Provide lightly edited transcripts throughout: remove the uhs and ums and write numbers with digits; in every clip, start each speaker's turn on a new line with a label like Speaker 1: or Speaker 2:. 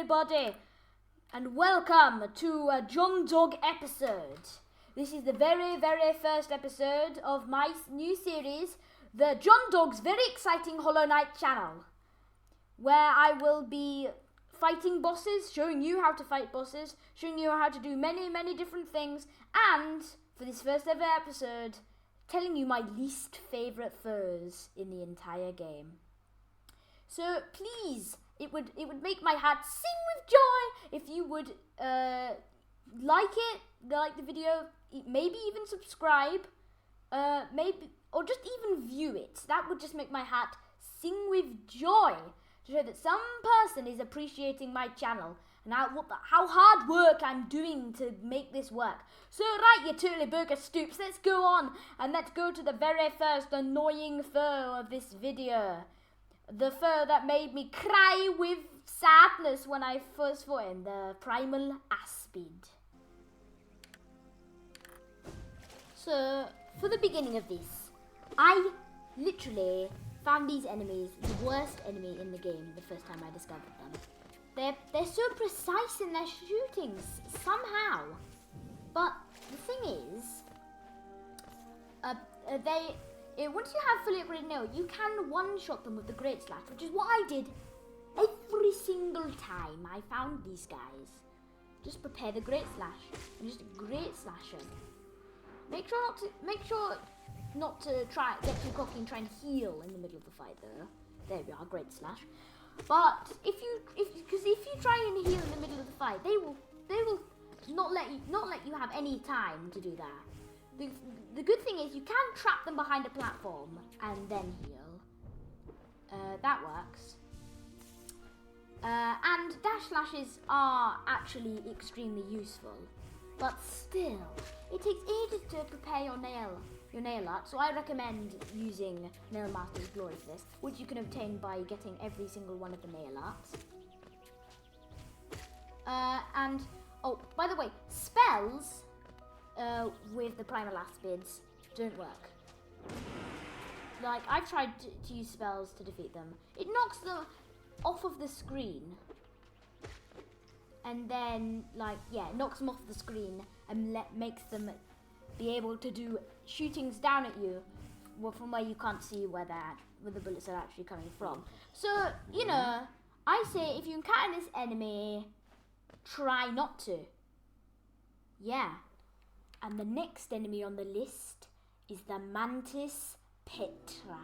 Speaker 1: everybody, and welcome to a John Dog episode. This is the very first episode of my new series, the John Dog's very exciting Hollow Knight channel, where I will be fighting bosses, showing you how to fight bosses, showing you how to do many different things, and for this first ever episode, telling you my least favourite foes in the entire game. So please, it would make my heart sing with joy if you would like the video, maybe even subscribe, maybe, or just even view it. That would just make my heart sing with joy to show that some person is appreciating my channel and how hard work I'm doing to make this work. So right, you totally bogus stoops, let's go on and let's go to the very first annoying foe of this video. The foe that made me cry with sadness when I first fought him, the primal aspid. So, for the beginning of this, I literally found these enemies the worst enemy in the game the first time I discovered them. They're so precise in their shootings, somehow. But the thing is, once you have fully upgraded nail, you can one-shot them with the Great Slash, which is what I did every single time I found these guys. Just prepare the Great Slash and just Great Slash them. Make sure not to get too cocky and try and heal in the middle of the fight though. There we are, Great Slash. But if you try and heal in the middle of the fight, they will not let you have any time to do that. The good thing is you can trap them behind a platform and then heal. That works. And dash slashes are actually extremely useful, but still, it takes ages to prepare your nail art. So I recommend using Nail Master's Glory for this, which you can obtain by getting every single one of the nail arts. And oh, by the way, spells with the primal aspids don't work. Like, I've tried to use spells to defeat them. It knocks them off of the screen. And then, knocks them off the screen and makes them be able to do shootings down at you from where you can't see where the bullets are actually coming from. So, you know, I say if you encounter this enemy, try not to. Yeah. And the next enemy on the list is the Mantis Petra.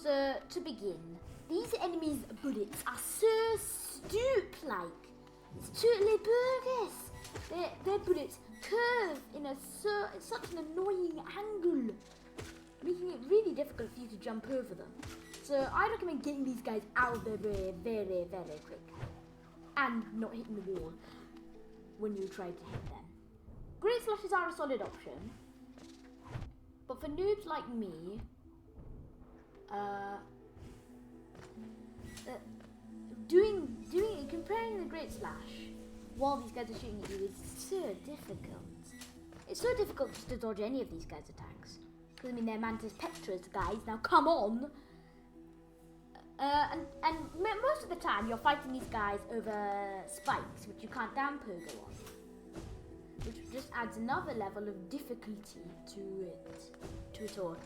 Speaker 1: So, to begin, these enemies' bullets are so stoop-like. It's totally bogus. Their bullets curve in such an annoying angle, making it really difficult for you to jump over them. So, I recommend getting these guys out of the way very quick and not hitting the wall when you try to hit them. Great Slashes are a solid option, but for noobs like me, comparing the Great Slash while these guys are shooting at you is so difficult. It's so difficult just to dodge any of these guys' attacks. Because, I mean, they're Mantis Petras, guys. Now, come on! And most of the time, you're fighting these guys over spikes, which you can't down pogo on. Which just adds another level of difficulty to it all.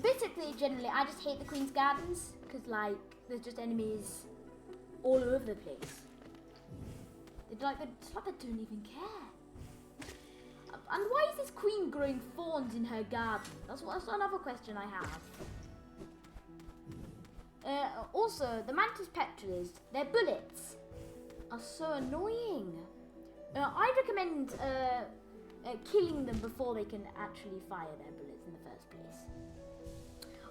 Speaker 1: Basically, generally, I just hate the Queen's Gardens, because, there's just enemies all over the place. It's like they don't even care. And why is this queen growing thorns in her garden? That's another question I have. Also, the Mantis Petras, their bullets are so annoying. I recommend killing them before they can actually fire their bullets in the first place.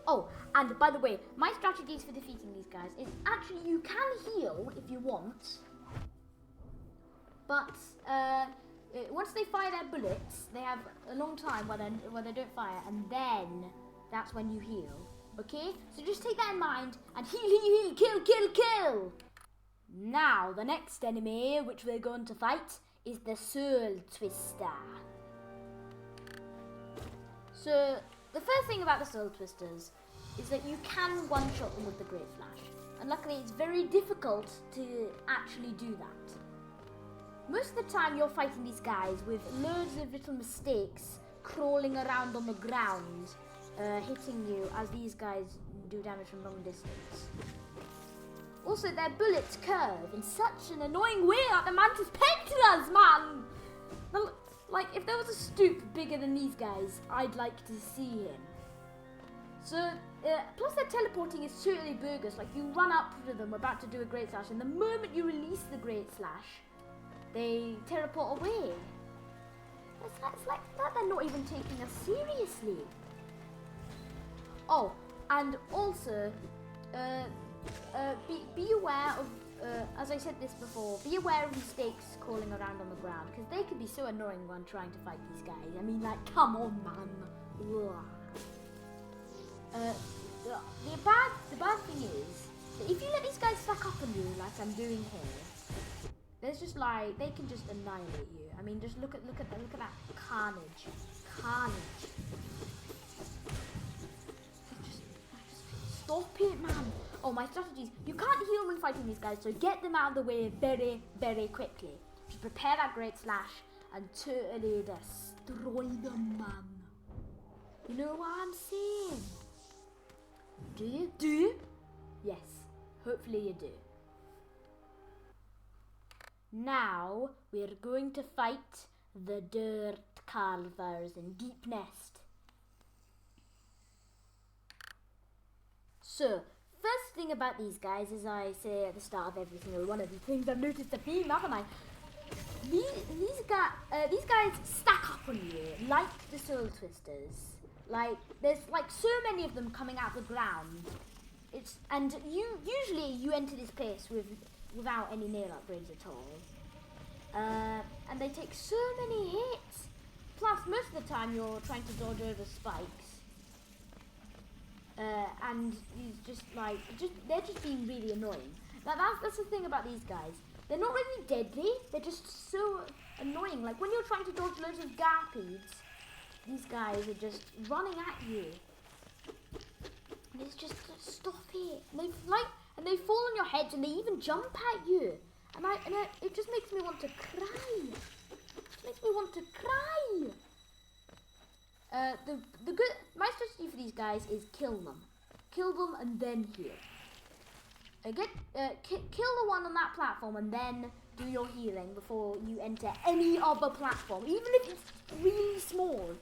Speaker 1: Oh, and by the way, my strategies for defeating these guys is actually you can heal if you want, but once they fire their bullets, they have a long time where they don't fire, and then that's when you heal. Okay? So just take that in mind and heal, kill. Now, the next enemy which we're going to fight is the Soul Twister. So, the first thing about the Soul Twisters is that you can one-shot them with the Great Slash. and luckily it's very difficult to actually do that. Most of the time you're fighting these guys with loads of little mistakes, crawling around on the ground, hitting you as these guys do damage from long distance. Also, their bullets curve in such an annoying way at the mantis pectorals, man! Like, if there was a stoop bigger than these guys, I'd like to see him. So, plus their teleporting is totally bogus. Like, you run up to them about to do a great slash, and the moment you release the great slash, they teleport away. It's like that they're not even taking us seriously. Oh, and also, be aware of, as I said this before, be aware of mistakes crawling around on the ground, because they can be so annoying when trying to fight these guys. I mean, like, come on, man. The bad thing is that if you let these guys stack up on you, like I'm doing here, there's just like, they can just annihilate you. I mean, just look at that carnage. Just stop it, man. Oh, my strategies. You can't heal when fighting these guys, so get them out of the way very, very quickly. Just prepare that great slash and totally destroy them, man. You know what I'm saying? Do you? Do you? Yes. Hopefully you do. Now we're going to fight the dirt carvers in Deep Nest. So, first thing about these guys, as I say at the start of every single one of these things, I've noticed a theme, haven't I? These guys stack up on you like the soul twisters. Like, there's like so many of them coming out of the ground. Usually you enter this place without any nail upgrades at all. And they take so many hits. Plus, most of the time you're trying to dodge over spikes. And he's they're just being really annoying. Now that's the thing about these guys. They're not really deadly, they're just so annoying. Like when you're trying to dodge loads of garpies, these guys are just running at you. And it's just, stop it. And they fall on your heads and they even jump at you. And it just makes me want to cry. It makes me want to cry. My strategy for these guys is kill them and then heal. Kill the one on that platform and then do your healing before you enter any other platform, even if it's really small.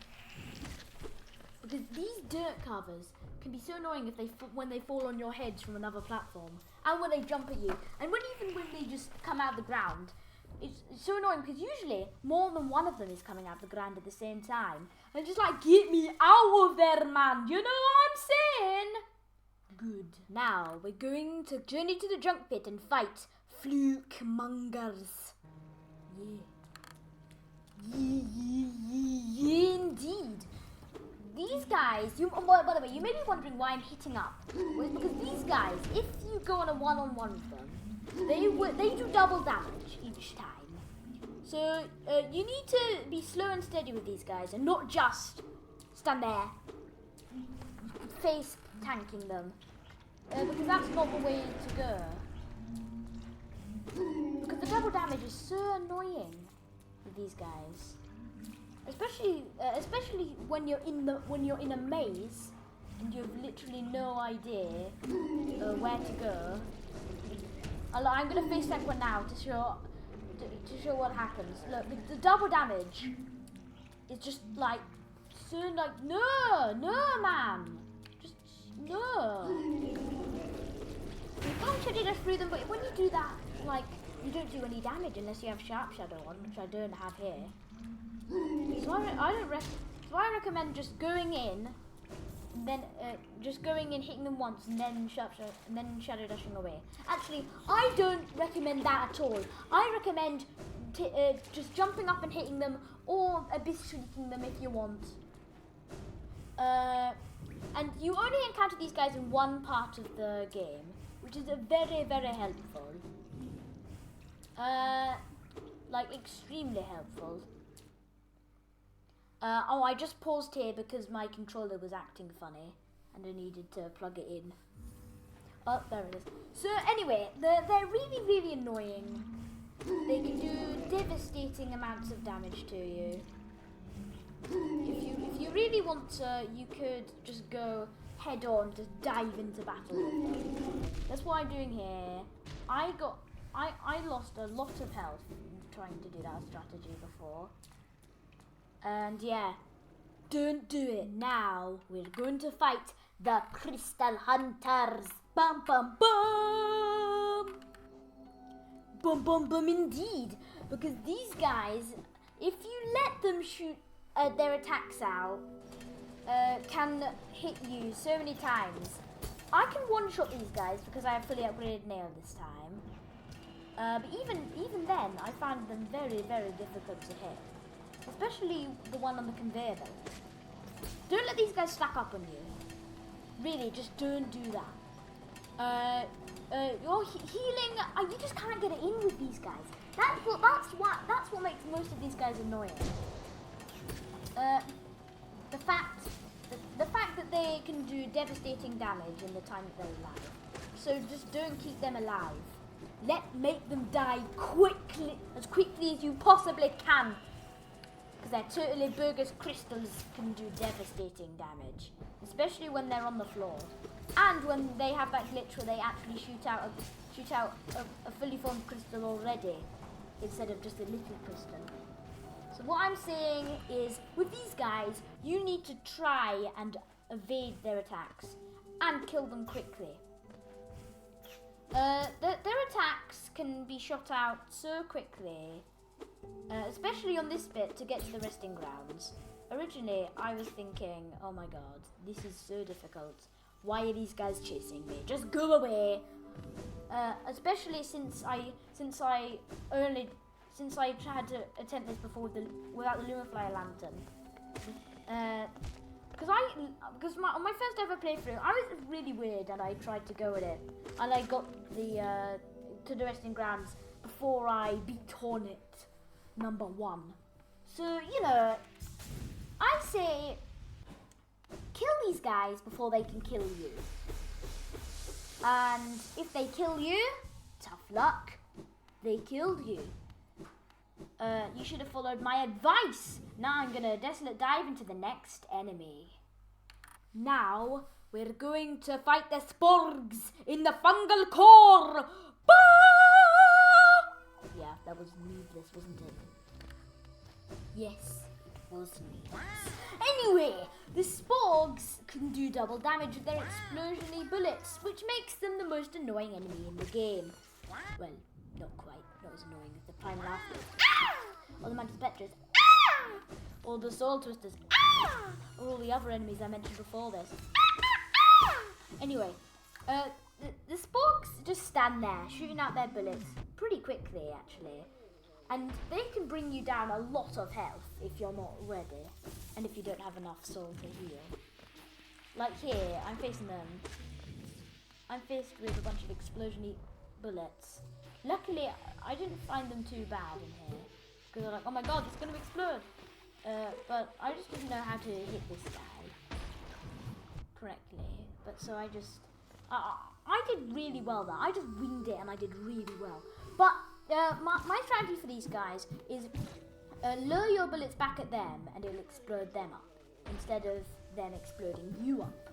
Speaker 1: Because these dirt carvers can be so annoying when they fall on your heads from another platform, and when they jump at you, and even when they just come out of the ground. It's so annoying because usually more than one of them is coming out of the ground at the same time. And just like, get me out of there, man. You know what I'm saying? Good. Now we're going to journey to the junk pit and fight fluke mongers. Yeah, indeed. These guys, by the way, you may be wondering why I'm hitting up. Well, it's because these guys, if you go on a one-on-one with them, they do double damage each time. So you need to be slow and steady with these guys and not just stand there face tanking them, because that's not the way to go. Because the double damage is so annoying with these guys, especially when you're in a maze and you've literally no idea where to go. I'm gonna face tank one now to show what happens. Look, the double damage is just like so like no man, just no. You can't totally dash through them, but when you do that, like you don't do any damage unless you have Sharp Shadow on, which I don't have here. So I recommend just going in. Then just going in, hitting them once, and then shadow dashing away. Actually, I don't recommend that at all. I recommend just jumping up and hitting them, or abyss shrinking them if you want. And you only encounter these guys in one part of the game, which is very, very helpful. Like extremely helpful. I just paused here because my controller was acting funny and I needed to plug it in. Oh, there it is. So anyway, they're really, really annoying. They can do devastating amounts of damage to you. If you really want to, you could just go head on, just dive into battle with them. That's what I'm doing here. I lost a lot of health trying to do that strategy before. And yeah, don't do it now. We're going to fight the Crystal Hunters. Bum bum bum. Bum bum bum indeed. Because these guys, if you let them shoot their attacks out, can hit you so many times. I can one-shot these guys because I have fully upgraded nail this time. But even then, I found them very, very difficult to hit. Especially the one on the conveyor belt. Don't let these guys stack up on you. Really, just don't do that. Your healing, you just can't get it in with these guys. That's what makes most of these guys annoying. The fact that they can do devastating damage in the time that they're alive. So just don't keep them alive. Make them die as quickly as you possibly can. Because they're totally bogus crystals, can do devastating damage. Especially when they're on the floor. And when they have that glitch where they actually shoot out a fully formed crystal already. Instead of just a little crystal. So what I'm saying is, with these guys, you need to try and evade their attacks. And kill them quickly. Their attacks can be shot out so quickly. Especially on this bit to get to the resting grounds. Originally, I was thinking, oh my god, this is so difficult. Why are these guys chasing me? Just go away. Especially since I tried to attempt this before without the Lumafly lantern. Because on my first ever playthrough, I was really weird and I tried to go with it, and I got to the resting grounds before I beat Hornet #1. So I say kill these guys before they can kill you. And if they kill you, tough luck, they killed you. You should have followed my advice. Now I'm gonna desolate dive into the next enemy. Now we're going to fight the sporgs in the fungal core. Bah! Yeah, that was needless, wasn't it? Yes, it was needless. Anyway, the sporgs can do double damage with their explosion-y bullets, which makes them the most annoying enemy in the game. Well, not quite. Not as annoying as the primal outfit. Or the mantis spectres. Or the soul twisters. Or all the other enemies I mentioned before this. Anyway, the sporks just stand there, shooting out their bullets pretty quickly, actually. And they can bring you down a lot of health if you're not ready. And if you don't have enough soul to heal. Like here, I'm facing them. I'm faced with a bunch of explosion-y bullets. Luckily, I didn't find them too bad in here. Because I'm like, oh my god, it's going to explode. But I just didn't know how to hit this guy correctly. But so I did really well there. I just winged it and I did really well. But my strategy for these guys is lure your bullets back at them and it'll explode them up. Instead of them exploding you up.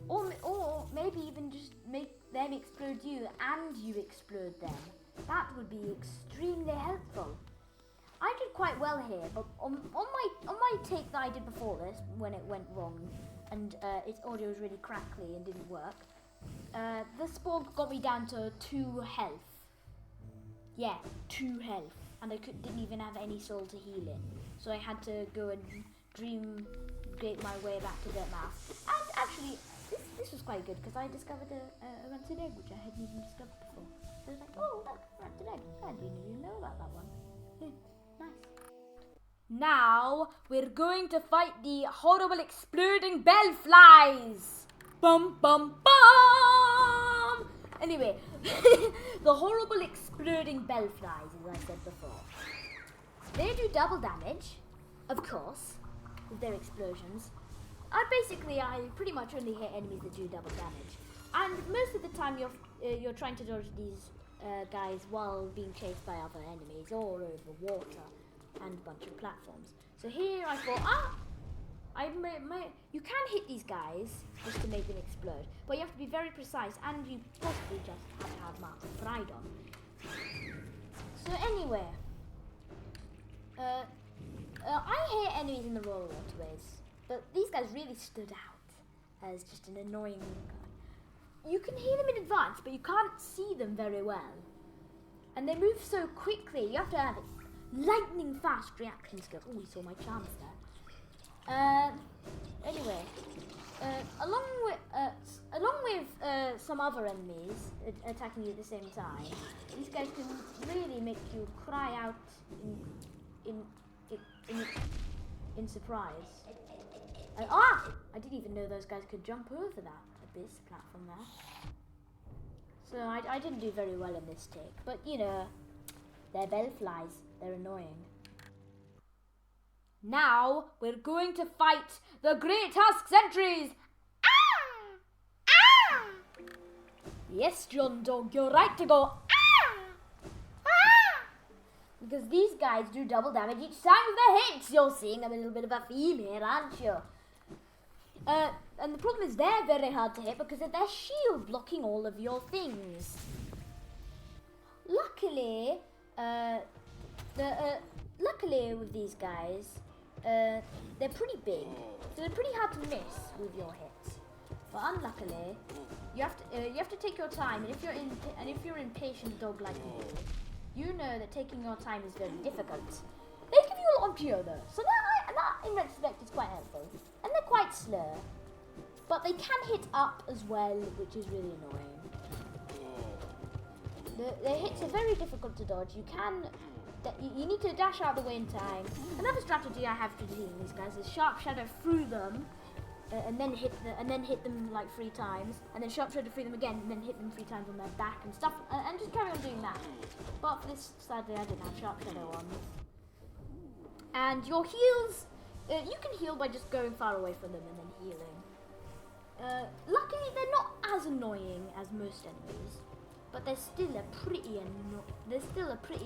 Speaker 1: Or maybe even just make them explode you and you explode them. That would be extremely helpful. I did quite well here, but on my take that I did before this, when it went wrong and its audio was really crackly and didn't work, the spork got me down to 2 health. Yeah, 2 health, and I didn't even have any soul to heal it, so I had to go and dream my way back to Dirt Math. And actually, this was quite good because I discovered a rented egg which I hadn't even discovered before. So I was like, oh look, rented egg. I didn't even know about that one. Nice. Now we're going to fight the horrible exploding bellflies. Bum bum bum. Anyway, the horrible exploding bellflies, as I said before. They do double damage, of course, with their explosions. I pretty much only hit enemies that do double damage. And most of the time you're trying to dodge these guys while being chased by other enemies all over water and a bunch of platforms. So here I thought, you can hit these guys just to make them explode, but you have to be very precise, and you possibly just have to have marks of pride on. So anyway, I hate enemies in the roller waterways, but these guys really stood out as just an annoying guy. You can hear them in advance, but you can't see them very well. And they move so quickly, you have to have lightning fast reaction skill. Oh, we saw my chance there. Anyway, along with some other enemies attacking you at the same time, these guys can really make you cry out in surprise. I didn't even know those guys could jump over that abyss platform there. So I didn't do very well in this take, but you know, they're bellflies. They're annoying. Now we're going to fight the Great Husk Sentries. Yes, John Dog, you're right to go. Because these guys do double damage each time with their hits. You're seeing a little bit of a theme here, aren't you? And the problem is they're very hard to hit because of their shield blocking all of your things. Luckily, luckily with these guys, they're pretty big, so they're pretty hard to miss with your hits. But unluckily, you have to take your time, and if you're an impatient dog like me, you know that taking your time is very difficult. They give you a lot of geo though, so that in retrospect is quite helpful. And they're quite slow, but they can hit up as well, which is really annoying. The hits are very difficult to dodge. You need to dash out of the way in time. Another strategy I have for dealing with these guys is sharp shadow through them, and then hit them like 3 times, and then sharp shadow through them again, and then hit them 3 times on their back and stuff, and just carry on doing that. But for this, sadly, I didn't have sharp shadow on. And your heals, you can heal by just going far away from them and then healing. Luckily, they're not as annoying as most enemies, but they're still a pretty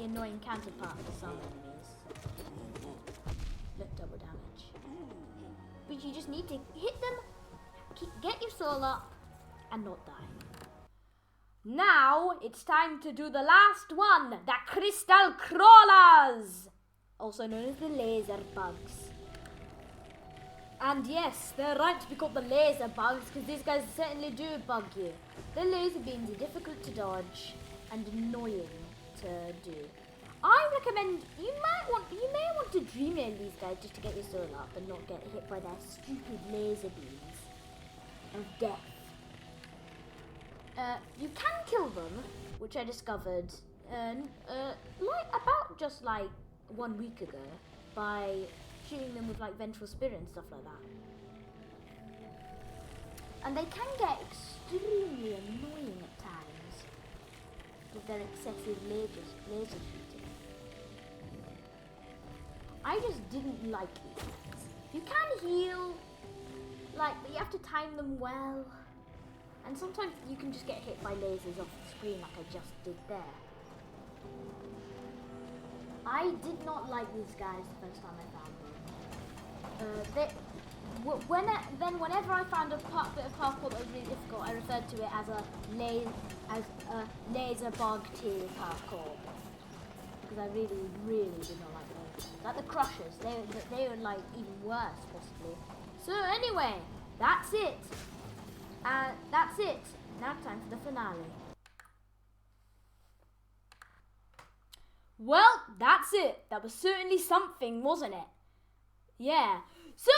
Speaker 1: annoying counterpart for some enemies. Look, double damage. But you just need to hit them, get your soul up, and not die. Now it's time to do the last one, the crystal crawlers, also known as the laser bugs. And yes, they're right to be called the laser bugs because these guys certainly do bug you. The laser beams are difficult to dodge and annoying to do. I recommend you may want to dreamnail these guys just to get your soul up and not get hit by their stupid laser beams of death. You can kill them, which I discovered just 1 week ago by shooting them with ventral spirit and stuff like that. And they can get extremely annoying at times with their excessive laser shooting. I just didn't like these things. You can heal, but you have to time them well. And sometimes you can just get hit by lasers off the screen like I just did there. I did not like these guys the first time I found them. Whenever I found a bit of parkour that was really difficult, I referred to it as a laser bog tier parkour. Because I really, really did not like those. Like the crushers, they were even worse possibly. So anyway, that's it. That's it. Now time for the finale. Well, that's it. That was certainly something, wasn't it? Yeah. So,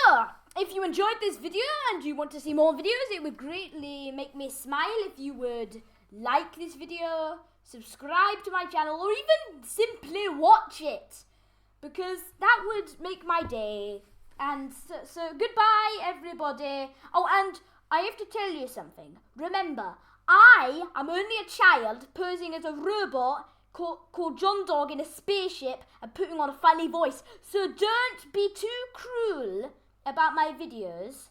Speaker 1: if you enjoyed this video and you want to see more videos, it would greatly make me smile if you would like this video, subscribe to my channel, or even simply watch it. Because that would make my day. And so goodbye, everybody. Oh, and I have to tell you something. Remember, I am only a child posing as a robot called John Dog in a spaceship and putting on a funny voice. So don't be too cruel about my videos.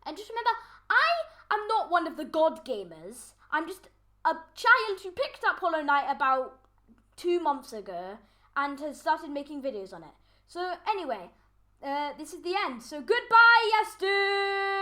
Speaker 1: And just remember, I am not one of the god gamers. I'm just a child who picked up Hollow Knight about 2 months ago and has started making videos on it. So anyway, this is the end. So goodbye, YA STUPES!